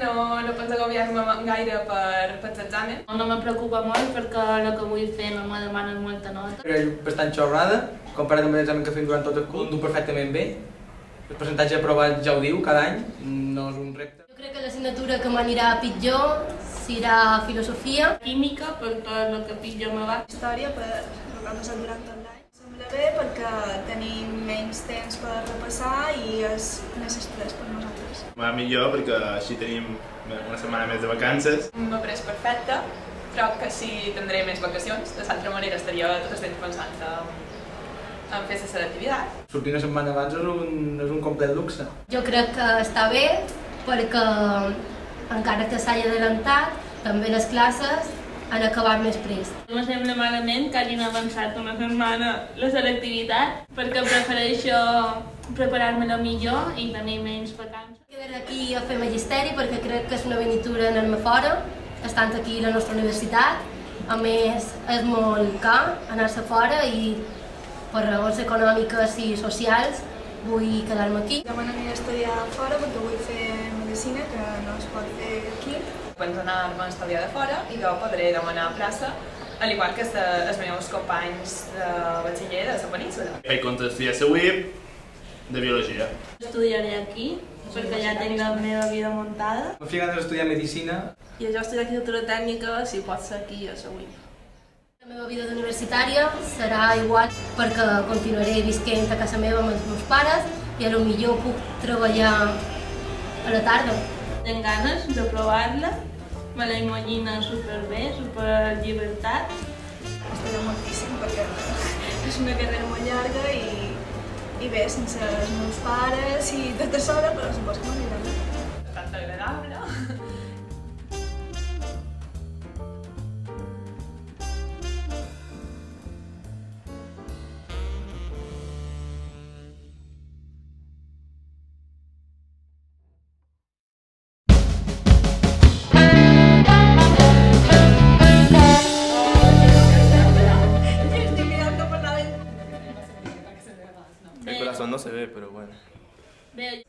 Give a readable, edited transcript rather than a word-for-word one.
no penso agobiar-me gaire per l'examen. No me preocupa molt perquè el que vull fer no me demanen molta nota. És bastant xorrada, comparat amb l'examen que fem durant tot el curs, ho perfectament bé. El percentatge aprovat ja ho diu cada any, no és un repte. Jo crec que l'assignatura que m'anirà pitjor serà filosofia. Química, perquè el que pitjor me va. Història, per el que ha passat durant tot l'any. Sembla bé perquè tenim menys temps per repassar i és més estrès per nosaltres. Va millor perquè així tenim una setmana més de vacances. M'ha pres perfecte, crec que sí tindré més vacacions, de l'altra manera estaria tot el temps pensant en fer la selectivitat. Sortir una setmana abans és un complet luxe. Jo crec que està bé perquè encara que s'hagi adelantat, també les classes han acabat més prest. No sembla malament que hagin avançat una setmana la selectivitat perquè prefereixo preparar-me-la millor i tenir menys vacances. Quedaré aquí a fer magisteri perquè crec que és una aventura anar-me fora, estant aquí a la nostra universitat. A més, és molt car anar-se fora i per raons econòmiques i socials vull quedar-me aquí. Jo me n'aniré a estudiar fora perquè vull fer medicina, que no es pot fer aquí. Penso anar-me a estudiar de fora i jo podré demanar plaça, al igual que els meus companys de batxiller de la península. He estudiat la UIP de biologia. Estudiaré aquí perquè ja tinc la meva vida muntada. M'ha ficat a estudiar medicina. I jo estudiar arquitectura tècnica, si pot ser aquí a la UIP. La meva vida d'universitària serà igual perquè continuaré visquent a casa meva amb els meus pares i potser puc treballar a la tarda. Tinc ganes de provar-la, me la imagino superbé, superllibertat. Estudio moltíssim perquè és una carrera molt llarga i bé, sense els meus pares i tot a sobre, però suposo que m'anirà bé. Bastant agradable. El corazón no se ve, pero bueno. Bé,